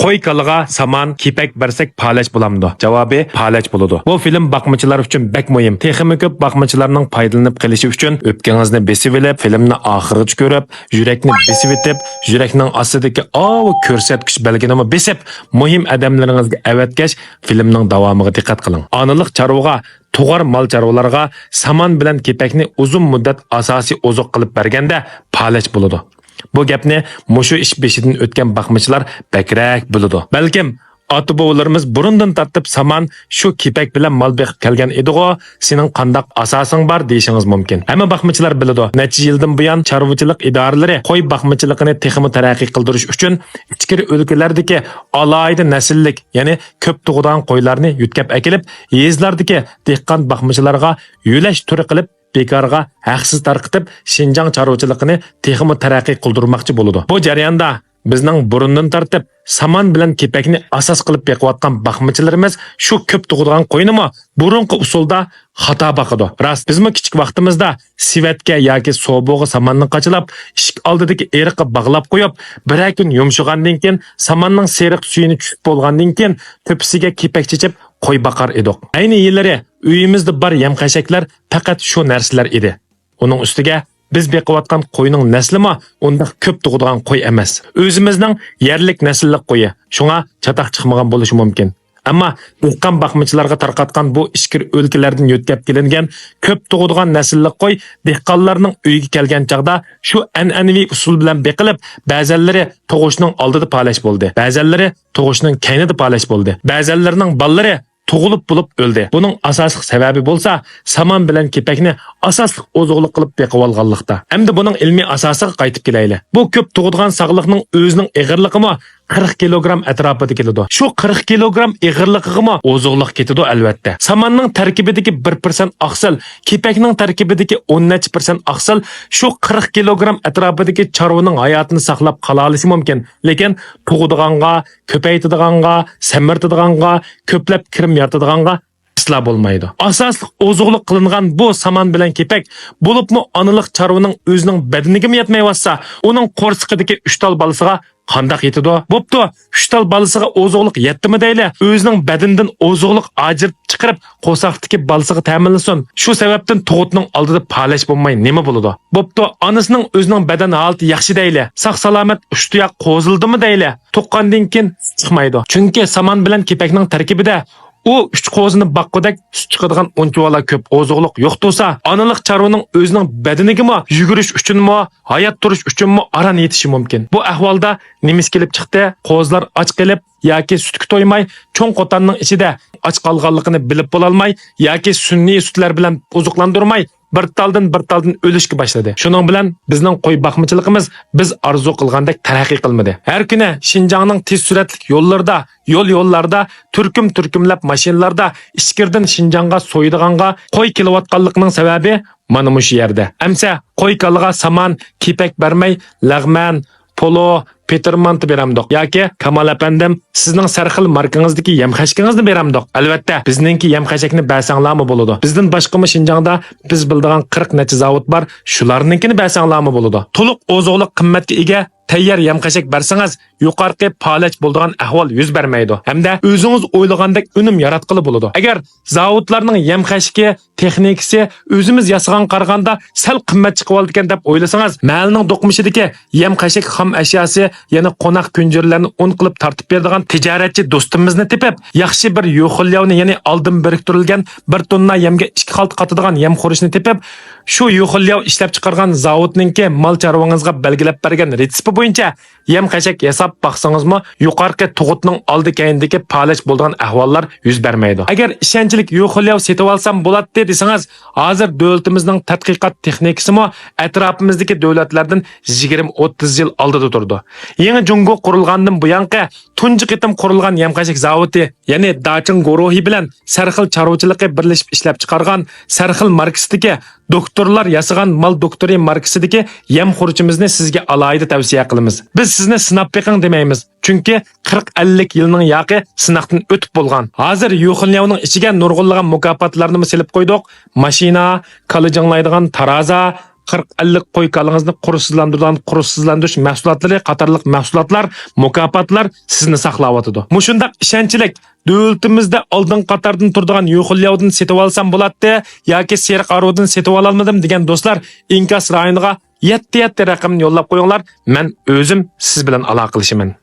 Qo'y kaliga saman, kepak bersak palash bo'lamdi? Javobi palash bo'ladi. Bu film boqmachilar uchun bak muhim. Texmi ko'p boqmachilarning foydalanib qilishi uchun o'pkangizni besib olib, filmni oxirigacha ko'rib, yurakni besib etib, yurakning ostidagi ko'rsatkich belgini besib, muhim odamlaringizga avatkash filmning davomiga diqqat qiling. Oniliq chorvaga tug'ar mol chorvalarga saman bilan kepakni uzun muddat asosiy oziq qilib berganda palash bo'ladi. Bu gapni mushu ish beshidan o'tgan boqmachilar bakrak biladi. Balkim ota-bobolarimiz burundan tortib saman shu kepak bilan mol beqib kelgan edi-ku, sening qandaq asosing bor deyishingiz mumkin. Hamma boqmachilar biladi. Necha yildan buyon chorvachilik idoralari qo'y boqmachiligini texmi taraqqiy qildirish uchun ichkari o'lkalardagi alohida nasllik, ya'ni ko'p tug'ilgan qo'ylarni yutkab akilib, yezlardagi dehqon boqmachilarga yo'lash turi qilib bekarga haqsiz tarqitib Şinjan chorvachiligini texmi taraqqiy qildirmoqchi bo'ladi. Bu jarayonda bizning burundan tortib saman bilan kepakni asos qilib beqiyotgan boqmachilarimiz shu ko'p tug'ilgan qo'ynimi burunqi usulda xato baqidi. Rost, bizmi kichik vaqtimizda sivatga yoki so'bog'i samanni qachilab, ishik oldidagi eriqqa bog'lab qo'yib, bir kun yumshagandan keyin samanning seriq suyini tushib bo'lgandan keyin to'pisiga kepak chechib qo'y baqar edik. Ayni yillari uyimizda bor yem-qashaklar faqat shu narsalar edi. Uning ustiga biz beqiyotgan qo'yning naslimi unda ko'p tug'ilgan qo'y emas. O'zimizning yerlik nasllik qo'yi. Shunga chataq chiqmagan bo'lishi mumkin. Ammo dehqon boqmachilarga tarqatgan bu ichkir o'lkalardan yo'tkab kelingan ko'p tug'ilgan nasllik qo'y dehqonlarning uyiga kelgan chaqda shu an'anaviy usul bilan beqilib, ba'zanlari tug'ishning oldida palash bo'ldi. Ba'zanlari tug'ishning keynida palash bo'ldi. Ba'zanlarining ballari tug'ilib bo'lib o'ldi. Buning asosiy sababi bo'lsa, saman bilan kepakni asosli oziqlik qilib beqib olganlikda. Endi buning ilmiy asosiga qaytib kelaylik. Bu ko'p tug'ilgan sog'liqning o'zining ig'irligimi 40 kilogram atrofida keladi. Shu 40 kilogram ig'irligimi oziqlik ketadi albatta. Samanning tarkibidagi 1% oqsil, kepakning tarkibidagi 10% oqsil shu 40 kilogram atrofidagi chorvaning hayotini saqlab qola olishi mumkin. Lekin tug'ilganga, ko'paytirganga, samirtirganga, ko'plab kirim yaratadiganға isla bo'lmaydi. Asosli oziqlik qilingan bu saman bilan kepak bo'libmi oniliq chorvaning o'zining badaniga yetmay vassa, uning qo'rsiqidagi 3 tal balasiga qandaq yetadi? Bo'pti, 3 tal balasiga oziqlik yetdimi deyli, o'zining badanidan oziqlik ajirib chiqarib qo'saqdagi balasiga ta'minlasin. Shu sababdan tug'utning oldida palash bo'lmay nima bo'ladi? Bo'pti, onasining o'zining badan holati yaxshi deyli, sog' salomat ushtuyoq qo'zildimi deyli, tuqqandan keyin chiqmaydi. Chunki saman bilan kepakning tarkibida u 3 qo'zini baqqadak sut chiqadigan unchavala ko'p oziqlik yo'q bo'lsa, onaliq chorvaning o'zining badanigami yugurish uchunmi, hayot turish uchunmi aran yetishi mumkin. Bu ahvolda nemis kelib chiqdi? Qo'zlar och qilib yoki sutga to'ymay, cho'ng qo'tanning ichida och qolganligini bilib bo'lolmay yoki sun'iy sutlar bilan oziqlantirmay bir taldan o'lishga boshladi. Shuning bilan bizning qo'y boqmachiligimiz biz arzu qilgandek taraqqiy qilmadi. Har kuni Şinjanning tez suratli yo'llarida, yo'llarda turkumlab mashinalarda ichkirdan Şinjanga so'ydiganga qo'y kelayotganligining sababi mana shu yerda. Amsa qo'y kaliga saman, kepak bermay, lag'man, polo, Petermant beramdiq yoki Kamal apandim sizning sarxil markangizdagi yem-xashkingizni beramdiq. Albatta, bizningki yem-xashakni bersanglarmi bo'ladi. Bizdan boshqami Şinjangda biz bildigan 40 necha zavod bor, shularninkini bersanglarmi bo'ladi. To'liq oziqlik qimmatga ega tayyor yem-xashak bersangiz, yuqorqi palash bo'ladigan ahvol yuz bermaydi. Hamda o'zingiz o'ylagandek unum yaratqili bo'ladi. Agar zavodlarning yem-xashki texnikasi o'zimiz yasagan qaraganda sal qimmat chiqib olgan deb o'ylasangiz, mahalning do'qmishidagi yem-xashak xom ashyosi, ya'ni qo'noq kunjirlarni un qilib tartib beradigan tijoratchi do'stimizni tepib, yaxshi bir yo'qillavni, ya'ni oldin biriktirilgan 1 tonna yemga 2 xalt qatadigan yem xorishni tepib, shu yo'qillav ishlab chiqargan zavodninki mol chorvangizga belgilab bergan retsept bo'yicha yem-xashak yasab baqsangizmi, yuqorqi tug'utning oldi keyindagi palash bo'lgan ahvollar yuz bermaydi. Agar ishonchlik yo'qillav setib olsam bo'ladi desangiz, hozir davlatimizning tadqiqot texnikasimi atrofimizdagi davlatlardan 20-30 yil oldida turdi. Yangi Jungo qurilgandan buyanqa tunji qitim qurilgan yem-xashak zavodi, ya'ni Dachin guruhi bilan sarxil chorvachiligi birlashib ishlab chiqargan sarxil markasidagi doktorlar yasagan mal doktori markasidagi yem xurchimizni sizga alohida tavsiya qilamiz. Biz sizni sinab beqing demaymiz. Chunki 40-50 yilning yoqi sinoqdan o'tib bo'lgan. Hozir yo'qilniyovning ichiga nurg'unlagan mukofotlarni silib qo'ydik. Mashina, kalajanglaydigan taroza, 40-50 qo'y kalangizni quruqsizlantirish mahsulotlari qatorliq mahsulotlar, mukofotlar sizni saqlayotidi. Mushundaq ishonchlik davlatimizda oldin qatordan turadigan yo'qillovdan setib olsam bo'ladi yoki seriq arodan setib ololmadim degan do'stlar inkas rayoniga 7 raqamni yo'llab qo'yinglar. Men o'zim siz bilan aloqalashaman.